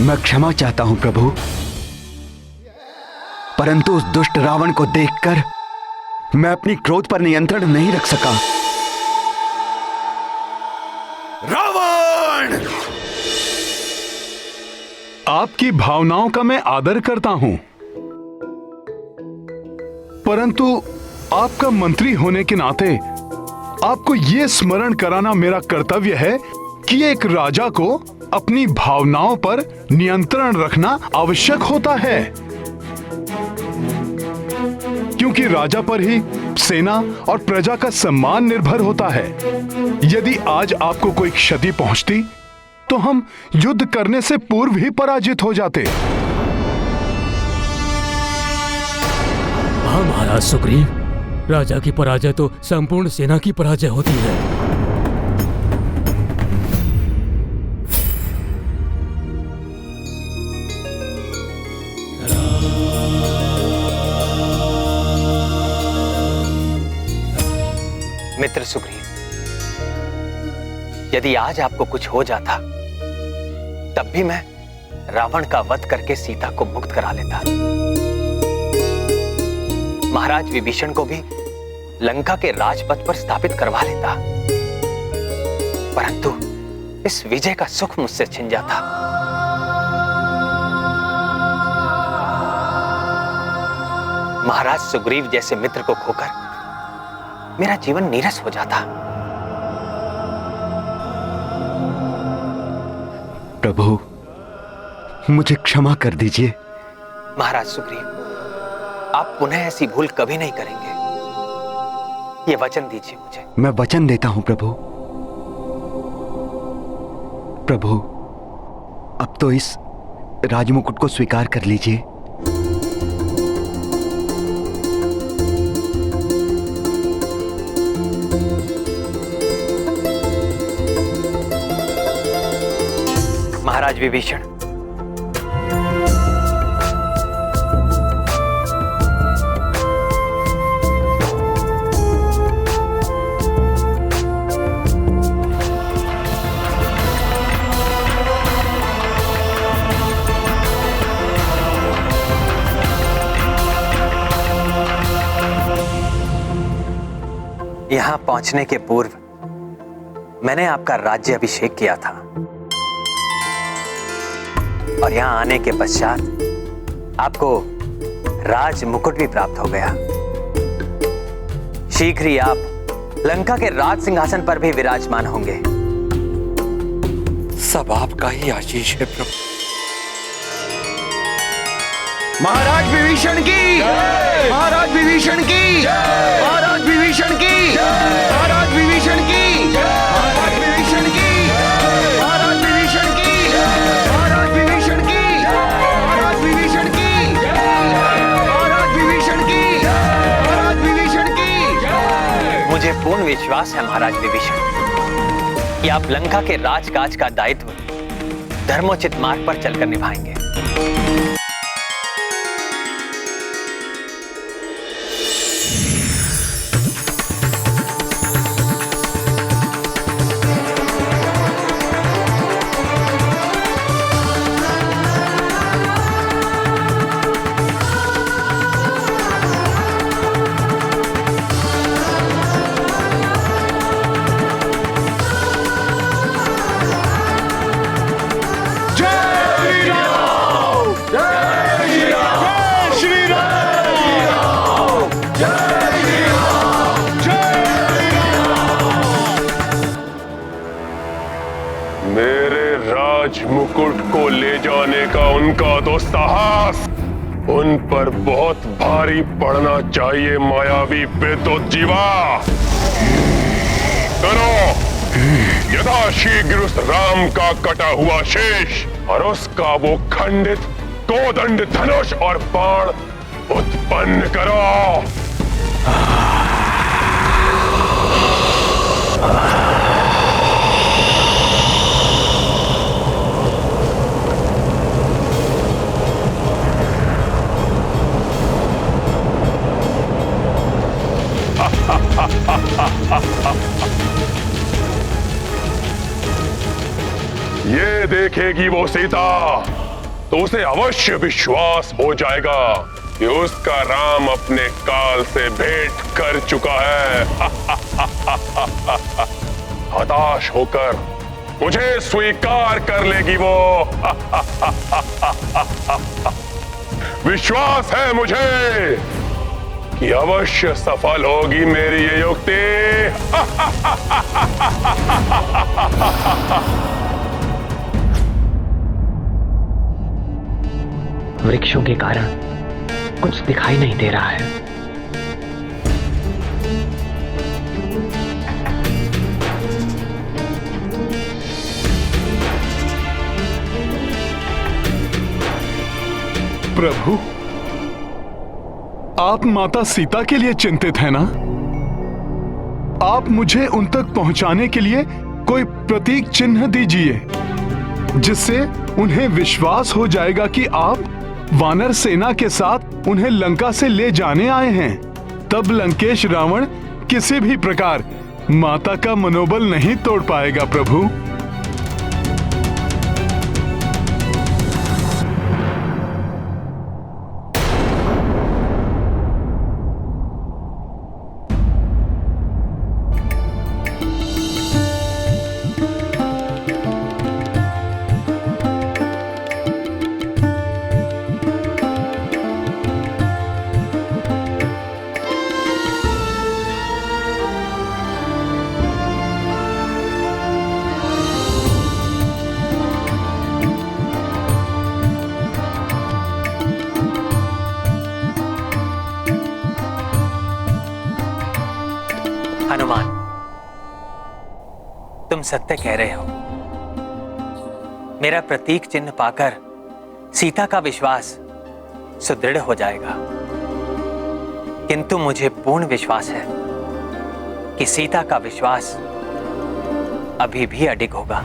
मैं क्षमा चाहता हूं प्रभु, परंतु उस दुष्ट रावण को देखकर मैं अपनी क्रोध पर नियंत्रण नहीं रख सका। रावण! आपकी भावनाओं का मैं आदर करता हूं, परंतु आपका मंत्री होने के नाते आपको यह स्मरण कराना मेरा कर्तव्य है कि एक राजा को अपनी भावनाओं पर नियंत्रण रखना आवश्यक होता है, क्योंकि राजा पर ही सेना और प्रजा का सम्मान निर्भर होता है। यदि आज आपको कोई क्षति पहुंचती तो हम युद्ध करने से पूर्व ही पराजित हो जाते। हाँ महाराज सुग्रीव, राजा की पराजय तो संपूर्ण सेना की पराजय होती है। मित्र सुग्रीव, यदि आज आपको कुछ हो जाता तब भी मैं रावण का वध करके सीता को मुक्त करा लेता। महाराज विभीषण को भी लंका के राजपथ पर स्थापित करवा लेता, परंतु इस विजय का सुख मुझसे छिन जाता। महाराज सुग्रीव जैसे मित्र को खोकर मेरा जीवन नीरस हो जाता। प्रभु, मुझे क्षमा कर दीजिए। महाराज सुग्रीव, आप पुनः ऐसी भूल कभी नहीं करेंगे, ये वचन दीजिए मुझे। मैं वचन देता हूं प्रभु। प्रभु, अब तो इस राजमुकुट को स्वीकार कर लीजिए। महाराज विभीषण, यहां पहुंचने के पूर्व मैंने आपका राज्य अभिषेक किया था और यहां आने के पश्चात आपको राज मुकुट भी प्राप्त हो गया। शीघ्र ही आप लंका के राज सिंहासन पर भी विराजमान होंगे। सब आपका ही आशीष है प्रभु। महाराज विभीषण की, महाराज विभीषण की, महाराज विभीषण की, महाराज विभीषण की, महाराज विभीषण की, महाराज विभीषण की, महाराज विभीषण की, महाराज विभीषण की, महाराज विभीषण की, महाराज विभीषण की। मुझे पूर्ण विश्वास है महाराज विभीषण कि आप लंका के राजकाज का दायित्व धर्मोचित मार्ग पर चलकर निभाएंगे। राज मुकुट को ले जाने का उनका तो साहस उन पर बहुत भारी पड़ना चाहिए। मायावी बेदोत जीवा, करो यथाशीघ्र उस राम का कटा हुआ शेष और उसका वो खंडित कोदंड धनुष और बाण उत्पन्न करो। ये देखेगी वो सीता तो उसे अवश्य विश्वास हो जाएगा कि उसका राम अपने काल से भेंट कर चुका है। हताश होकर मुझे स्वीकार कर लेगी वो। विश्वास है मुझे कि अवश्य सफल होगी मेरी ये युक्ति। वृक्षों के कारण कुछ दिखाई नहीं दे रहा है। प्रभु, आप माता सीता के लिए चिंतित हैं ना? आप मुझे उन तक पहुंचाने के लिए कोई प्रतीक चिन्ह दीजिए जिससे उन्हें विश्वास हो जाएगा कि आप वानर सेना के साथ उन्हें लंका से ले जाने आए हैं। तब लंकेश रावण किसी भी प्रकार माता का मनोबल नहीं तोड़ पाएगा। प्रभु, हनुमान, तुम सत्य कह रहे हो। मेरा प्रतीक चिन्ह पाकर सीता का विश्वास सुदृढ़ हो जाएगा, किंतु मुझे पूर्ण विश्वास है कि सीता का विश्वास अभी भी अडिग होगा।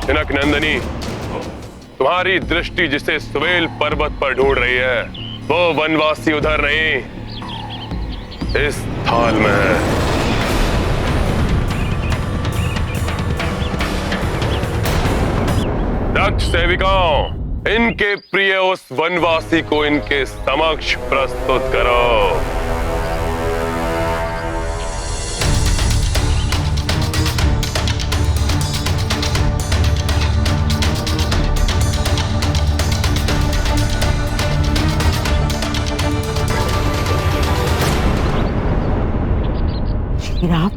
जनक नंदनी, तुम्हारी दृष्टि जिसे सुवेल पर्वत पर ढूंढ रही है वो वनवासी उधर नहीं, इस थाल में है। दक्ष सेविकाओं, इनके प्रिय उस वनवासी को इनके समक्ष प्रस्तुत करो। राम,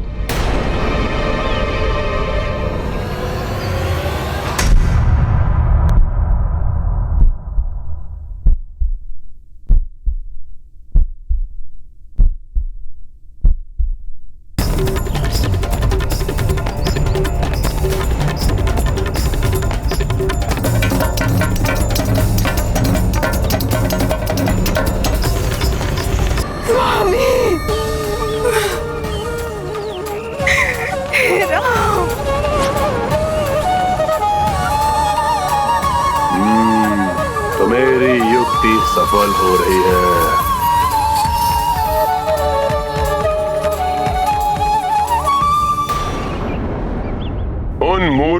तो मेरी युक्ति सफल हो रही है।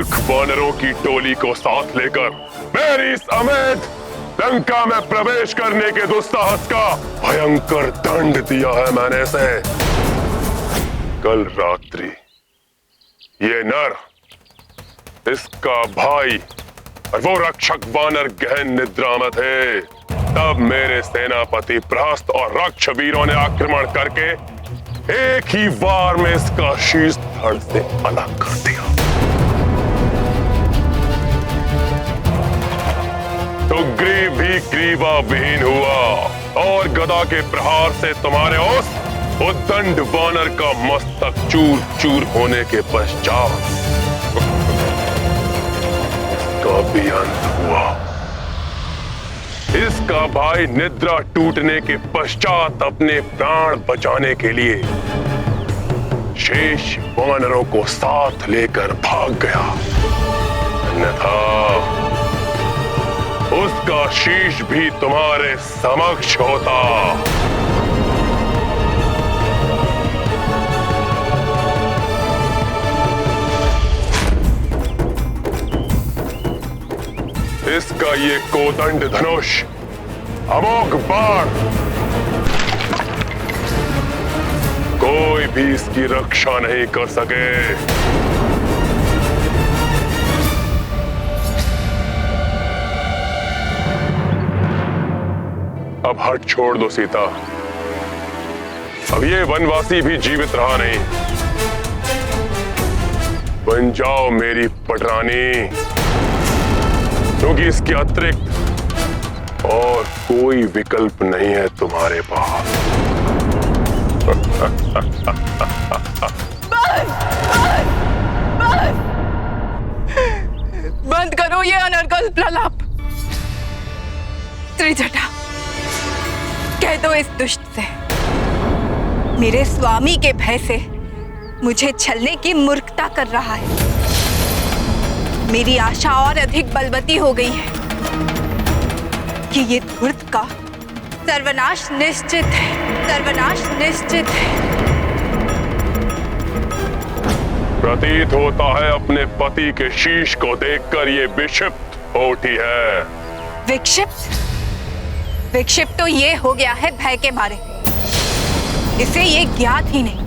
मूर्ख वानरों की टोली को साथ लेकर मेरी समेत लंका में प्रवेश करने के दुस्साहस का भयंकर दंड दिया है मैंने इसे। कल रात्रि ये नर, इसका भाई और वो रक्षक वानर गहन निद्रा में थे। तब मेरे सेनापति प्रहस्त और रक्ष वीरों ने आक्रमण करके एक ही वार में इसका शीश धड़ से अलग कर दिया। तो ग्रीव भी ग्रीवा विहीन हुआ और गदा के प्रहार से तुम्हारे उस उद्दंड वानर का मस्तक चूर चूर होने के पश्चात इसका भी अंत हुआ। इसका भाई निद्रा टूटने के पश्चात अपने प्राण बचाने के लिए शेष वानरों को साथ लेकर भाग गया, अन्यथा उसका शीश भी तुम्हारे समक्ष होता। इसका ये कोदंड धनुष, अमोघ बाण, कोई भी इसकी रक्षा नहीं कर सके। अब हट छोड़ दो सीता, अब ये वनवासी भी जीवित रहा नहीं। बन जाओ मेरी पटरानी, क्योंकि इसके अतिरिक्त और कोई विकल्प नहीं है तुम्हारे पास। बंद करो ये अनर्गल प्रलाप। त्रिजटा, कह दो इस दुष्ट से मेरे स्वामी के भय से मुझे छलने की मूर्खता कर रहा है। मेरी आशा और अधिक बलवती हो गई है कि ये धूर्त का सर्वनाश निश्चित है, सर्वनाश निश्चित है। प्रतीत होता है अपने पति के शीश को देखकर ये विक्षिप्त होती है। विक्षिप्त? विक्षिप्त तो ये हो गया है भय के मारे। इसे ये ज्ञात ही नहीं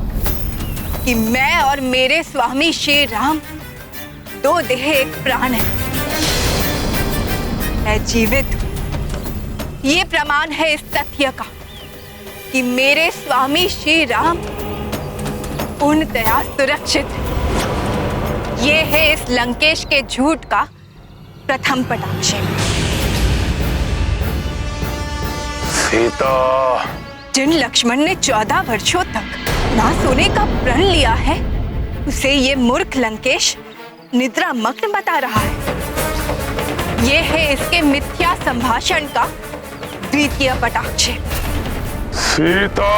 कि मैं और मेरे स्वामी श्री राम दो देह एक प्राण है। मैं जीवित हूं। ये प्रमाण है इस तथ्य का कि मेरे स्वामी श्री राम पूर्णतया सुरक्षित है। ये है इस लंकेश के झूठ का प्रथम पटाक्षेप। सीता, जिन लक्ष्मण ने 14 वर्षों तक ना सोने का प्रण लिया है, उसे ये मूर्ख लंकेश निद्रा मग्न बता रहा है। ये है इसके मिथ्या संभाषण का द्वितीय पटाक्षेप। सीता,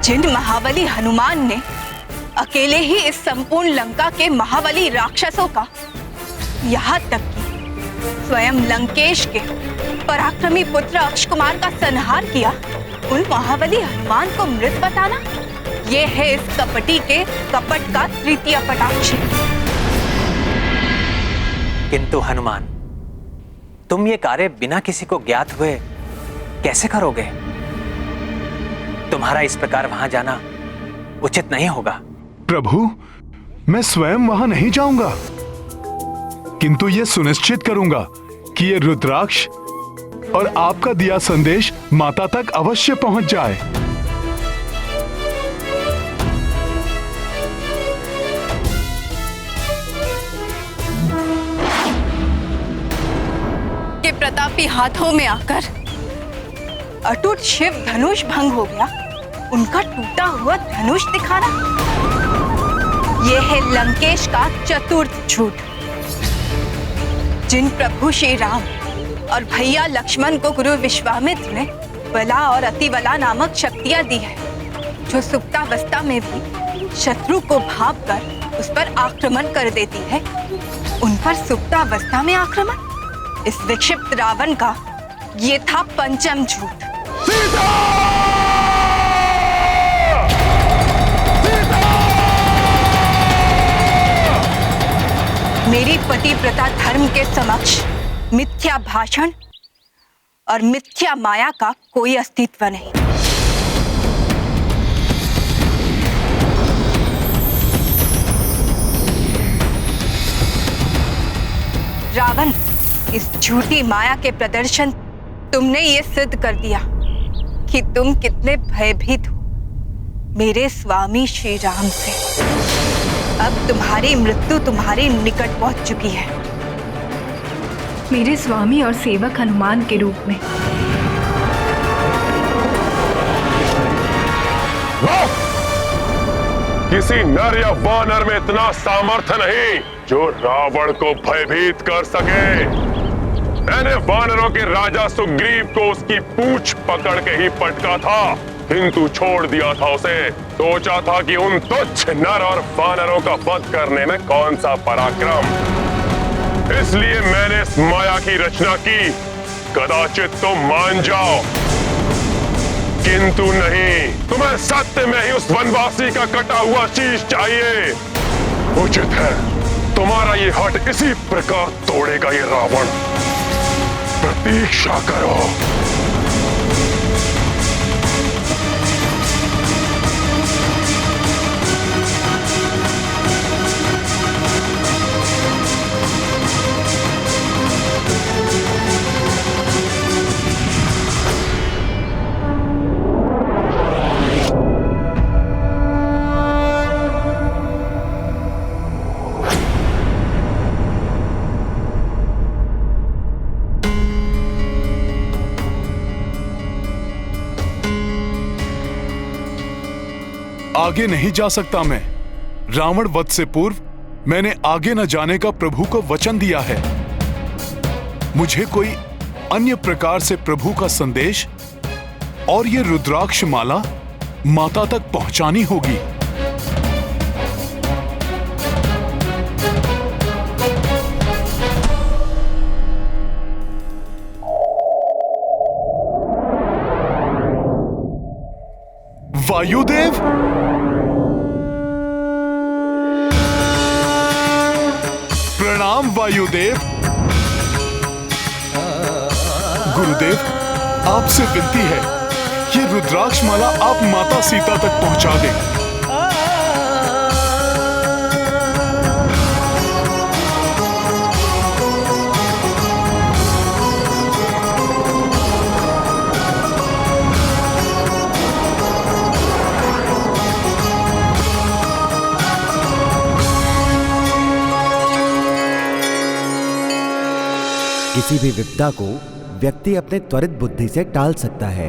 जिन महाबली हनुमान ने अकेले ही इस संपूर्ण लंका के महाबली राक्षसों का, यहाँ तक कि स्वयं लंकेश के पराक्रमी पुत्र अक्षकुमार का संहार किया, उन महाबली हनुमान को मृत बताना, ये है इस कपटी के कपट का तृतीय पटाक्षेप। किंतु हनुमान, तुम ये कार्य बिना किसी को ज्ञात हुए कैसे करोगे? तुम्हारा इस प्रकार वहां जाना उचित नहीं होगा। प्रभु, मैं स्वयं वहां नहीं जाऊंगा, किंतु ये सुनिश्चित करूंगा कि ये रुद्राक्ष और आपका दिया संदेश माता तक अवश्य पहुंच जाए। के प्रतापी हाथों में आकर अटूट शिव धनुष भंग हो गया, उनका टूटा हुआ धनुष दिखाना, यह है लंकेश का चतुर्थ झूठ। जिन प्रभु श्री राम और भैया लक्ष्मण को गुरु विश्वामित्र ने बला और अतिबला नामक शक्तियां दी है, जो सुप्तावस्था में भी शत्रु को भाप कर उस पर आक्रमण कर देती है, उन पर सुप्तावस्था में आक्रमण, इस विक्षिप्त रावण का ये था पंचम झूठ। मेरी पतिव्रता धर्म के समक्ष मिथ्या भाषण और मिथ्या माया का कोई अस्तित्व नहीं। रावण, इस झूठी माया के प्रदर्शन तुमने ये सिद्ध कर दिया कि तुम कितने भयभीत हो मेरे स्वामी श्री राम से। अब तुम्हारी मृत्यु तुम्हारे निकट पहुंच चुकी है, मेरे स्वामी और सेवक हनुमान के रूप में। किसी नर या वानर में इतना सामर्थ्य नहीं जो रावण को भयभीत कर सके। मैंने वानरों के राजा सुग्रीव को उसकी पूंछ पकड़ के ही पटका था, किंतु छोड़ दिया था उसे। सोचा था कि उन तुच्छ नर और वानरों का वध करने में कौन सा पराक्रम, इसलिए मैंने इस माया की रचना की। कदाचित तुम मान जाओ, किंतु नहीं, तुम्हें सत्य में ही उस वनवासी का कटा हुआ शीश चाहिए। उचित है, तुम्हारा ये हट इसी प्रकार तोड़ेगा ये रावण। प्रतीक्षा करो। आगे नहीं जा सकता मैं। रावण वध से पूर्व मैंने आगे न जाने का प्रभु को वचन दिया है। मुझे कोई अन्य प्रकार से प्रभु का संदेश और ये रुद्राक्ष माला माता तक पहुंचानी होगी। वायुदेव, प्रणाम वायुदेव। गुरुदेव, आपसे विनती है, ये रुद्राक्ष माला आप माता सीता तक पहुंचा दें। किसी भी विपदा को व्यक्ति अपने त्वरित बुद्धि से टाल सकता है,